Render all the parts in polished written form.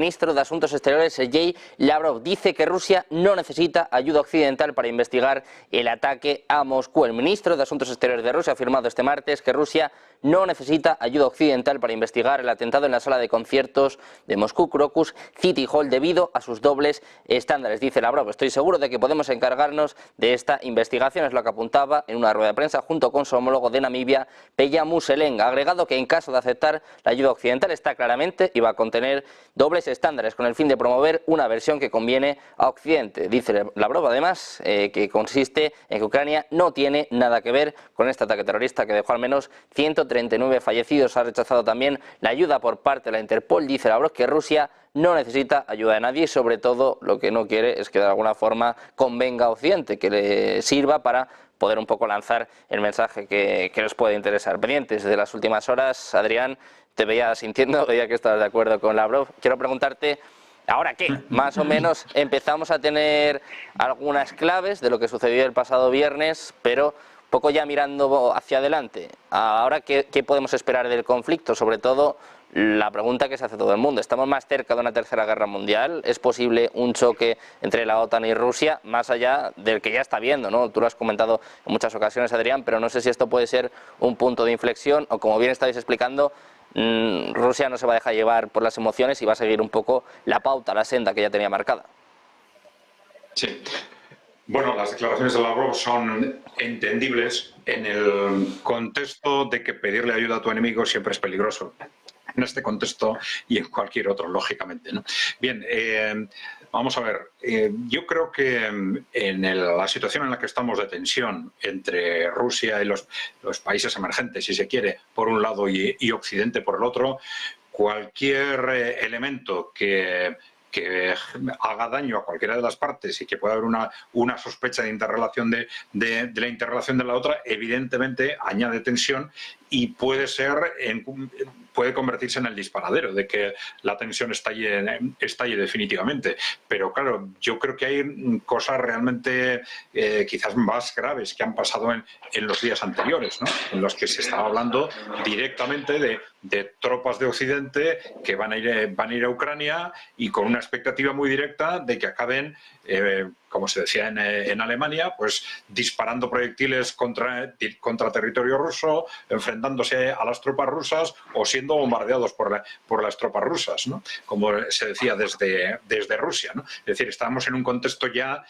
El ministro de Asuntos Exteriores, Sergei Lavrov, dice que Rusia no necesita ayuda occidental para investigar el ataque a Moscú. El ministro de Asuntos Exteriores de Rusia ha afirmado este martes que Rusia no necesita ayuda occidental para investigar el atentado en la sala de conciertos de Moscú Crocus City Hall debido a sus dobles estándares. Dice Lavrov: estoy seguro de que podemos encargarnos de esta investigación, es lo que apuntaba en una rueda de prensa junto con su homólogo de Namibia, Peja Museleng. Ha agregado que en caso de aceptar la ayuda occidental está claramente y va a contener dobles estándares con el fin de promover una versión que conviene a Occidente. Dice Lavrov además que consiste en que Ucrania no tiene nada que ver con este ataque terrorista que dejó al menos 139 fallecidos. Ha rechazado también la ayuda por parte de la Interpol. Dice Lavrov que Rusia no necesita ayuda de nadie y sobre todo lo que no quiere es que de alguna forma convenga a Occidente, que le sirva para poder un poco lanzar el mensaje que nos puede interesar. Pendientes de las últimas horas, Adrián, te veía sintiendo, veía que estabas de acuerdo con Lavrov. Quiero preguntarte, ¿ahora qué? Más o menos empezamos a tener algunas claves de lo que sucedió el pasado viernes, pero un poco ya mirando hacia adelante. ¿Ahora qué podemos esperar del conflicto? Sobre todo la pregunta que se hace todo el mundo. ¿Estamos más cerca de una tercera guerra mundial? ¿Es posible un choque entre la OTAN y Rusia, más allá del que ya está viendo, ¿no? Tú lo has comentado en muchas ocasiones, Adrián, pero no sé si esto puede ser un punto de inflexión o, como bien estáis explicando, Rusia no se va a dejar llevar por las emociones y va a seguir un poco la pauta, la senda que ya tenía marcada. Sí. Bueno, las declaraciones de Lavrov son entendibles en el contexto de que pedirle ayuda a tu enemigo siempre es peligroso. En este contexto y en cualquier otro, lógicamente, ¿no? Bien, vamos a ver. Yo creo que en la situación en la que estamos de tensión entre Rusia y los países emergentes, si se quiere, por un lado y Occidente por el otro, cualquier elemento que haga daño a cualquiera de las partes y que pueda haber una sospecha de interrelación de la interrelación de la otra, evidentemente añade tensión y puede convertirse en el disparadero de que la tensión estalle definitivamente. Pero claro, yo creo que hay cosas realmente quizás más graves que han pasado en los días anteriores, ¿no? En los que se estaba hablando directamente de tropas de Occidente que van a ir a Ucrania y con una expectativa muy directa de que acaben, como se decía en Alemania, pues disparando proyectiles contra territorio ruso, enfrentándose a las tropas rusas o siendo bombardeados por las tropas rusas, ¿no? Como se decía desde Rusia, ¿no? Es decir, estamos en un contexto ya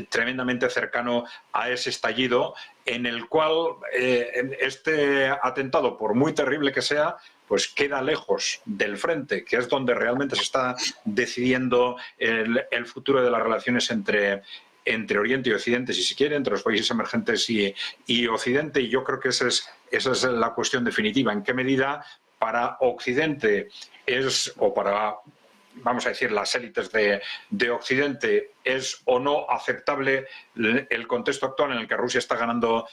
tremendamente cercano a ese estallido en el cual este atentado, por muy terrible que sea, pues queda lejos del frente, que es donde realmente se está decidiendo el futuro de las relaciones entre Oriente y Occidente, si se quiere, entre los países emergentes y Occidente, y yo creo que esa es la cuestión definitiva. ¿En qué medida para Occidente o para, vamos a decir, las élites de Occidente es o no aceptable el contexto actual en el que Rusia está ganando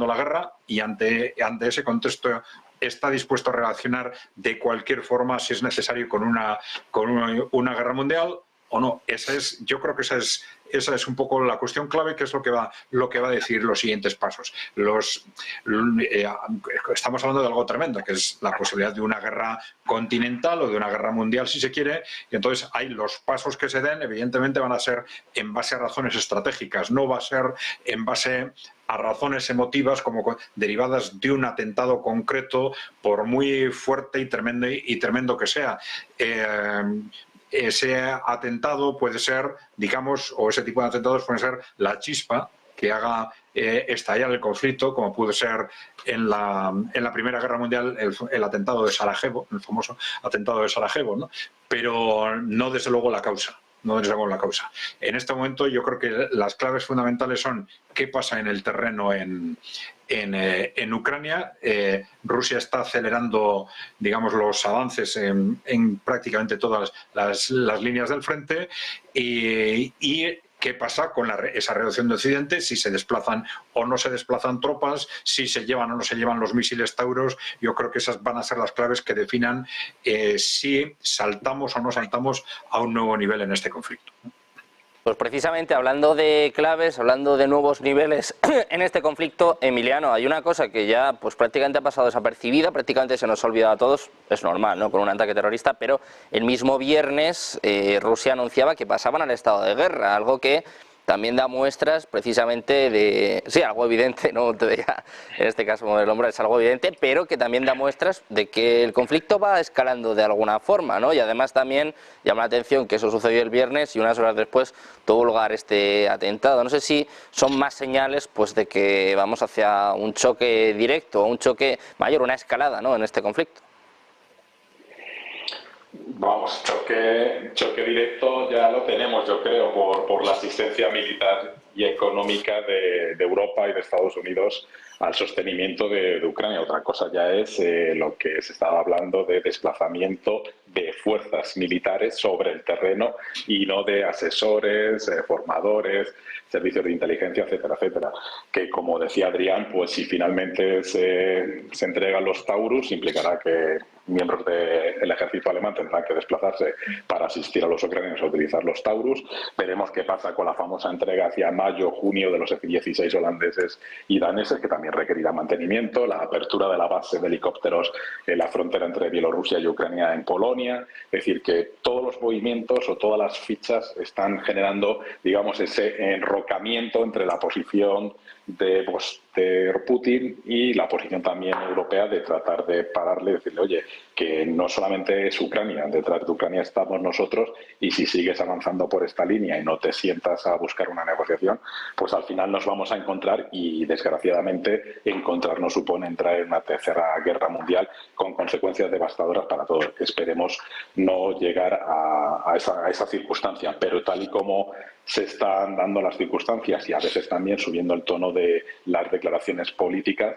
la guerra, y ante ese contexto está dispuesto a reaccionar de cualquier forma, si es necesario, con una guerra mundial o no? Yo creo que esa es un poco la cuestión clave, que es lo que va a decir los siguientes pasos. Estamos hablando de algo tremendo, que es la posibilidad de una guerra continental o de una guerra mundial, si se quiere, y entonces los pasos que se den, evidentemente, van a ser en base a razones estratégicas, no va a ser en base a razones emotivas como derivadas de un atentado concreto, por muy fuerte y tremendo que sea. Ese atentado puede ser, digamos, o ese tipo de atentados pueden ser la chispa que haga estallar el conflicto, como pudo ser en la Primera Guerra Mundial el atentado de Sarajevo, el famoso atentado de Sarajevo, ¿no? Pero no desde luego la causa. No desde luego la causa. En este momento yo creo que las claves fundamentales son qué pasa en el terreno en Ucrania. Rusia está acelerando, digamos, los avances en prácticamente todas las líneas del frente, y qué pasa con esa reducción de Occidente, si se desplazan o no se desplazan tropas, si se llevan o no se llevan los misiles Tauros. Yo creo que esas van a ser las claves que definan si saltamos o no saltamos a un nuevo nivel en este conflicto. Pues precisamente hablando de claves, hablando de nuevos niveles en este conflicto, Emiliano, hay una cosa que ya pues prácticamente ha pasado desapercibida, prácticamente se nos ha olvidado a todos, es normal, ¿no?, con un ataque terrorista, pero el mismo viernes Rusia anunciaba que pasaban al estado de guerra, algo que también da muestras precisamente de, sí, algo evidente, no te diga, en este caso el hombre es algo evidente, pero que también da muestras de que el conflicto va escalando de alguna forma, ¿no? Y además también llama la atención que eso sucedió el viernes y unas horas después tuvo lugar este atentado. No sé si son más señales pues de que vamos hacia un choque directo, un choque mayor, una escalada, ¿no?, en este conflicto. Vamos, choque directo ya lo tenemos, yo creo, por la asistencia militar y económica de Europa y de Estados Unidos al sostenimiento de Ucrania. Otra cosa ya es lo que se estaba hablando de desplazamiento de fuerzas militares sobre el terreno y no de asesores, formadores, servicios de inteligencia, etcétera, etcétera. Que, como decía Adrián, pues si finalmente se entregan los Taurus, implicará que miembros del ejército alemán tendrán que desplazarse para asistir a los ucranianos a utilizar los Taurus. Veremos qué pasa con la famosa entrega hacia mayo, junio de los F-16 holandeses y daneses, que también requerirá mantenimiento, la apertura de la base de helicópteros en la frontera entre Bielorrusia y Ucrania en Polonia. Es decir, que todos los movimientos o todas las fichas están generando, digamos, ese enrocamiento entre la posición de Putin y la posición también europea de tratar de pararle y decirle, oye, que no solamente es Ucrania, detrás de Ucrania estamos nosotros, y si sigues avanzando por esta línea y no te sientas a buscar una negociación, pues al final nos vamos a encontrar, y desgraciadamente encontrarnos supone entrar en una tercera guerra mundial con consecuencias devastadoras para todos. Esperemos no llegar a esa circunstancia, pero tal y como se están dando las circunstancias y a veces también subiendo el tono de las declaraciones políticas,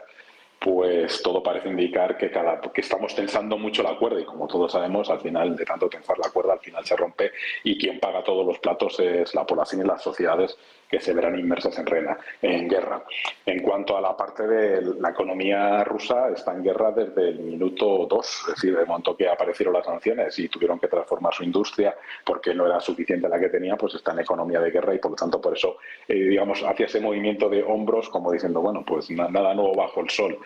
pues todo parece indicar que estamos tensando mucho la cuerda, y como todos sabemos, al final, de tanto tensar la cuerda, al final se rompe, y quien paga todos los platos es la población y las sociedades que se verán inmersas en guerra. En cuanto a la parte de la economía rusa, está en guerra desde el minuto 2, es decir, de momento que aparecieron las sanciones y tuvieron que transformar su industria porque no era suficiente la que tenía, pues está en economía de guerra, y por lo tanto por eso, digamos, hacia ese movimiento de hombros como diciendo, bueno, pues nada nuevo bajo el sol.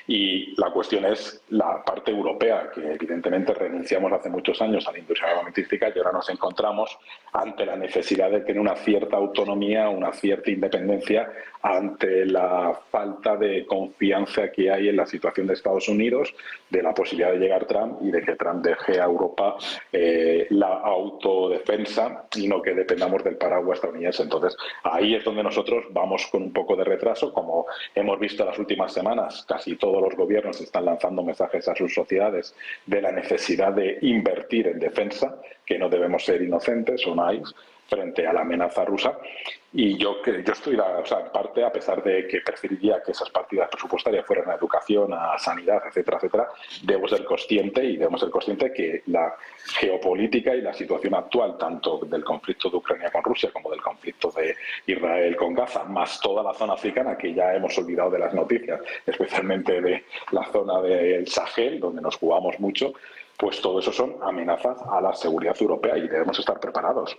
Y la cuestión es la parte europea, que evidentemente renunciamos hace muchos años a la industria armamentística y ahora nos encontramos ante la necesidad de tener una cierta autonomía, una cierta independencia ante la falta de confianza que hay en la situación de Estados Unidos, de la posibilidad de llegar Trump y de que Trump deje a Europa la autodefensa y no que dependamos del paraguas estadounidense. Entonces, ahí es donde nosotros vamos con un poco de retraso. Como hemos visto en las últimas semanas, casi todos los gobiernos están lanzando mensajes a sus sociedades de la necesidad de invertir en defensa, que no debemos ser inocentes o naivos frente a la amenaza rusa. Y yo estoy, en parte, a pesar de que preferiría que esas partidas presupuestarias fueran a educación, a sanidad, etcétera, etcétera, debemos ser conscientes que la geopolítica y la situación actual, tanto del conflicto de Ucrania con Rusia como del conflicto de Israel con Gaza, más toda la zona africana, que ya hemos olvidado de las noticias, especialmente de la zona del Sahel, donde nos jugamos mucho, pues todo eso son amenazas a la seguridad europea y debemos estar preparados.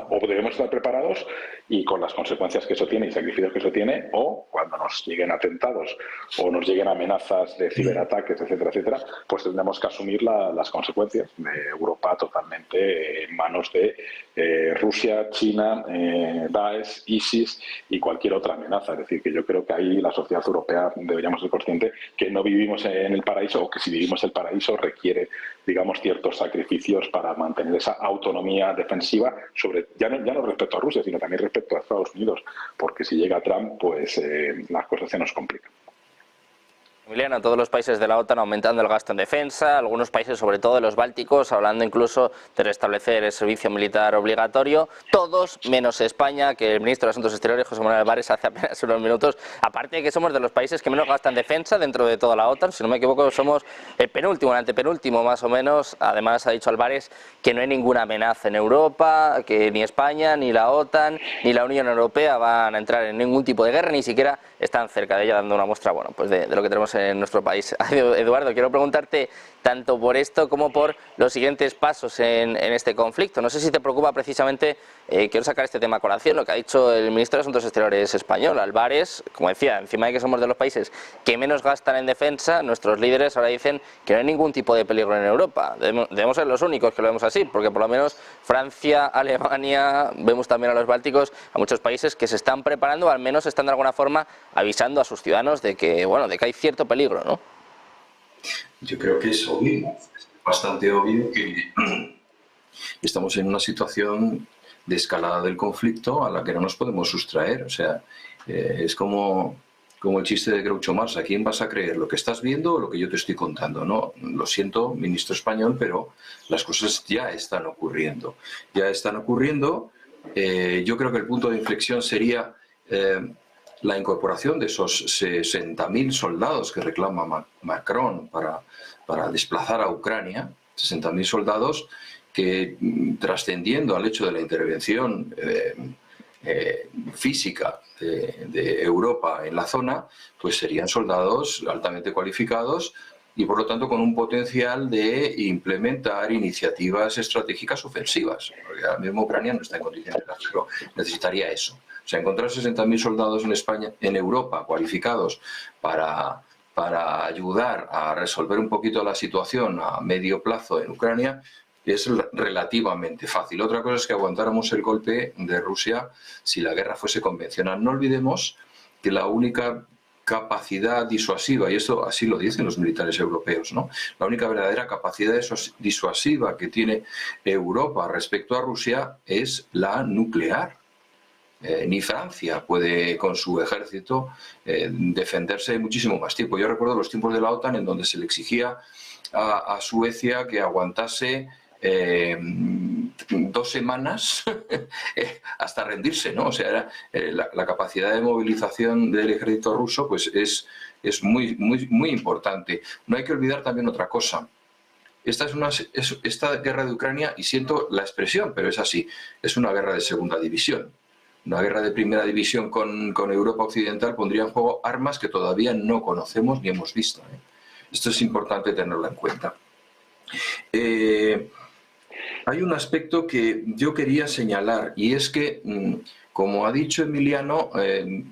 O debemos estar preparados y con las consecuencias que eso tiene y sacrificios que eso tiene, o cuando nos lleguen atentados o nos lleguen amenazas de ciberataques, etcétera, etcétera, pues tendremos que asumir las consecuencias de Europa totalmente en manos de Rusia, China, Daesh, ISIS y cualquier otra amenaza. Es decir, que yo creo que ahí la sociedad europea deberíamos ser conscientes que no vivimos en el paraíso, o que si vivimos el paraíso requiere, digamos, ciertos sacrificios para mantener esa autonomía defensiva, ya no respecto a Rusia, sino también respecto a Estados Unidos, porque si llega Trump, pues las cosas se nos complican. Emiliano, todos los países de la OTAN aumentando el gasto en defensa, algunos países, sobre todo de los bálticos, hablando incluso de restablecer el servicio militar obligatorio, todos menos España, que el ministro de Asuntos Exteriores, José Manuel Álvarez, hace apenas unos minutos, aparte de que somos de los países que menos gastan defensa dentro de toda la OTAN, si no me equivoco somos el penúltimo, el antepenúltimo más o menos. Además ha dicho Álvarez que no hay ninguna amenaza en Europa, que ni España, ni la OTAN, ni la Unión Europea van a entrar en ningún tipo de guerra, ni siquiera están cerca de ella, dando una muestra, bueno, pues de lo que tenemos en nuestro país. Eduardo, quiero preguntarte, tanto por esto como por los siguientes pasos en este conflicto. No sé si te preocupa precisamente, quiero sacar este tema a colación, lo que ha dicho el ministro de Asuntos Exteriores español, Álvarez, como decía, encima de que somos de los países que menos gastan en defensa, nuestros líderes ahora dicen que no hay ningún tipo de peligro en Europa. Debemos ser los únicos que lo vemos así, porque por lo menos Francia, Alemania, vemos también a los bálticos, a muchos países que se están preparando, o al menos están de alguna forma avisando a sus ciudadanos de que, bueno, de que hay cierto peligro, ¿no? Yo creo que es obvio, es bastante obvio que estamos en una situación de escalada del conflicto a la que no nos podemos sustraer. O sea, es como el chiste de Groucho Marx: ¿a quién vas a creer? ¿Lo que estás viendo o lo que yo te estoy contando? No, lo siento, ministro español, pero las cosas ya están ocurriendo. Ya están ocurriendo. Yo creo que el punto de inflexión sería la incorporación de esos 60.000 soldados que reclama Macron para desplazar a Ucrania, 60.000 soldados que, trascendiendo al hecho de la intervención física de Europa en la zona, pues serían soldados altamente cualificados y por lo tanto con un potencial de implementar iniciativas estratégicas ofensivas, porque ahora mismo Ucrania no está en condiciones de hacerlo, necesitaría eso. O sea, encontrar 60.000 soldados en España, en Europa, cualificados para ayudar a resolver un poquito la situación a medio plazo en Ucrania, es relativamente fácil. Otra cosa es que aguantáramos el golpe de Rusia si la guerra fuese convencional. No olvidemos que la única capacidad disuasiva, y esto así lo dicen los militares europeos, ¿no? La única verdadera capacidad disuasiva que tiene Europa respecto a Rusia es la nuclear. Ni Francia puede con su ejército defenderse muchísimo más tiempo. Yo recuerdo los tiempos de la OTAN en donde se le exigía a Suecia que aguantase 2 semanas hasta rendirse, ¿no? O sea, la capacidad de movilización del ejército ruso pues es muy importante. No hay que olvidar también otra cosa. Esta guerra de Ucrania, y siento la expresión, pero es así, es una guerra de segunda división. Una guerra de primera división con Europa Occidental pondría en juego armas que todavía no conocemos ni hemos visto. Esto es importante tenerlo en cuenta. Hay un aspecto que yo quería señalar, y es que, como ha dicho Emiliano,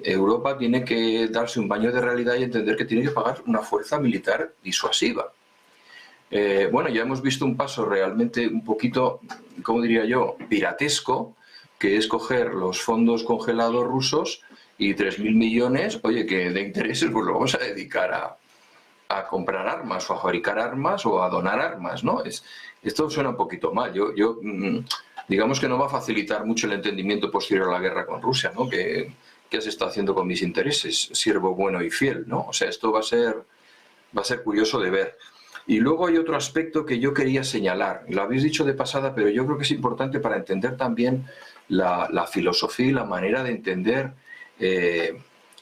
Europa tiene que darse un baño de realidad y entender que tiene que pagar una fuerza militar disuasiva. Bueno, ya hemos visto un paso realmente un poquito, ¿cómo diría yo?, piratesco, que es coger los fondos congelados rusos y 3.000 millones, oye, que de intereses pues lo vamos a dedicar a comprar armas o a fabricar armas o a donar armas, ¿no? Esto suena un poquito mal. Digamos que no va a facilitar mucho el entendimiento posterior a la guerra con Rusia, ¿no? ¿Qué has estado haciendo con mis intereses? Siervo bueno y fiel, ¿no? O sea, esto va a ser curioso de ver. Y luego hay otro aspecto que yo quería señalar. Lo habéis dicho de pasada, pero yo creo que es importante para entender también la filosofía y la manera de entender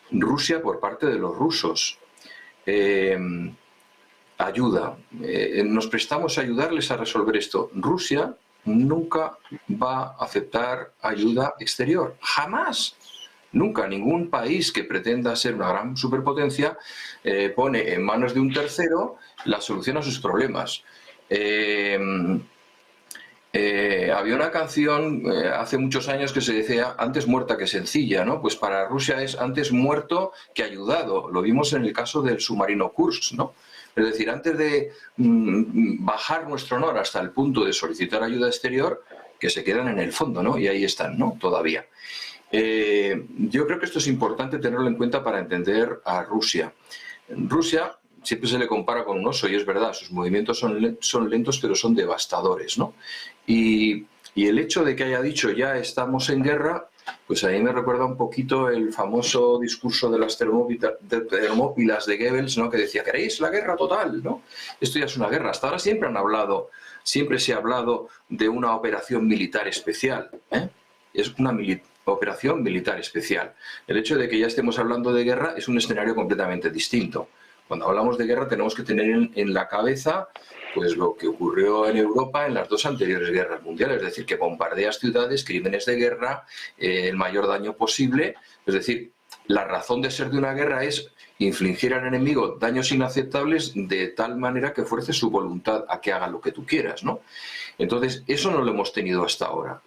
Rusia por parte de los rusos. Ayuda. Nos prestamos a ayudarles a resolver esto. Rusia nunca va a aceptar ayuda exterior. Jamás. Nunca. Ningún país que pretenda ser una gran superpotencia pone en manos de un tercero la solución a sus problemas. Había una canción hace muchos años que se decía antes muerta que sencilla, ¿no? Pues para Rusia es antes muerto que ayudado. Lo vimos en el caso del submarino Kursk, ¿no? Es decir, antes de bajar nuestro honor hasta el punto de solicitar ayuda exterior, que se quedan en el fondo, ¿no? Y ahí están, ¿no? Todavía. Yo creo que esto es importante tenerlo en cuenta para entender a Rusia. Rusia siempre se le compara con un oso, y es verdad, sus movimientos son lentos, pero son devastadores, ¿no? Y el hecho de que haya dicho ya estamos en guerra, pues a mí me recuerda un poquito el famoso discurso de las Termópilas de Goebbels, ¿no? Que decía, ¿queréis la guerra total? ¿No? Esto ya es una guerra. Hasta ahora siempre se ha hablado de una operación militar especial, ¿eh? Es una operación militar especial. El hecho de que ya estemos hablando de guerra es un escenario completamente distinto. Cuando hablamos de guerra tenemos que tener en la cabeza pues lo que ocurrió en Europa en las 2 anteriores guerras mundiales, es decir, que bombardeas ciudades, crímenes de guerra, el mayor daño posible. Es decir, la razón de ser de una guerra es infligir al enemigo daños inaceptables de tal manera que fuerce su voluntad a que haga lo que tú quieras, ¿no? Entonces, eso no lo hemos tenido hasta ahora.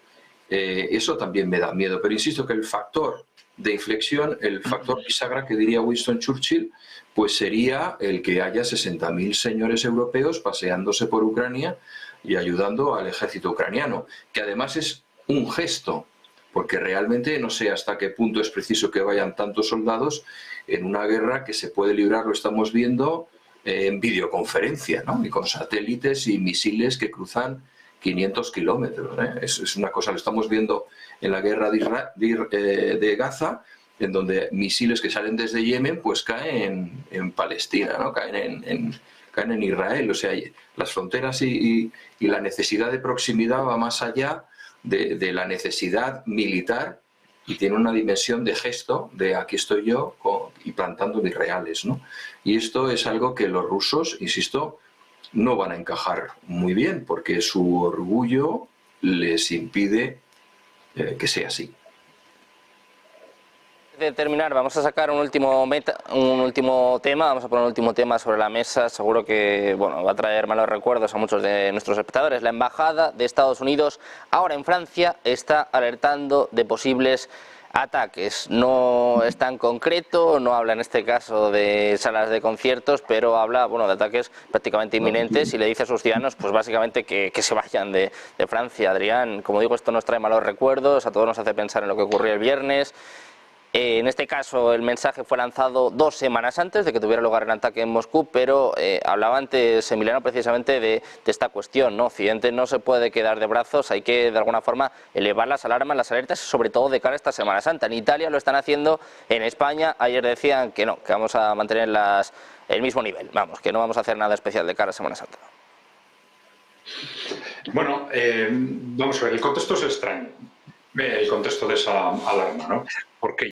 Eso también me da miedo, pero insisto que el factor de inflexión, el factor bisagra que diría Winston Churchill, pues sería el que haya 60.000 señores europeos paseándose por Ucrania y ayudando al ejército ucraniano, que además es un gesto, porque realmente no sé hasta qué punto es preciso que vayan tantos soldados en una guerra que se puede librar, lo estamos viendo, en videoconferencia, ¿no? Y con satélites y misiles que cruzan 500 kilómetros. Es una cosa, lo estamos viendo en la guerra de Gaza, en donde misiles que salen desde Yemen pues caen en Palestina, ¿no? Caen en Israel. O sea, las fronteras y la necesidad de proximidad va más allá de la necesidad militar y tiene una dimensión de gesto, de aquí estoy yo y plantando mis reales, ¿no? Y esto es algo que los rusos, insisto, no van a encajar muy bien, porque su orgullo les impide que sea así. De terminar, vamos a sacar un último tema, vamos a poner un último tema sobre la mesa, seguro que bueno, va a traer malos recuerdos a muchos de nuestros espectadores. La Embajada de Estados Unidos ahora en Francia está alertando de posibles ataques. No es tan concreto, no habla en este caso de salas de conciertos, pero habla bueno, de ataques prácticamente inminentes y le dice a sus ciudadanos pues básicamente que se vayan de Francia. Adrián, como digo, esto nos trae malos recuerdos, a todos nos hace pensar en lo que ocurrió el viernes. En este caso el mensaje fue lanzado 2 semanas antes de que tuviera lugar el ataque en Moscú, pero hablaba antes Emiliano precisamente de esta cuestión, ¿no? Occidente no se puede quedar de brazos, hay que de alguna forma elevar las alarmas, las alertas, sobre todo de cara a esta Semana Santa. En Italia lo están haciendo, en España ayer decían que no, que vamos a mantener el mismo nivel, vamos, que no vamos a hacer nada especial de cara a Semana Santa. Bueno, vamos a ver, el contexto es extraño, el contexto de esa alarma, ¿no? Porque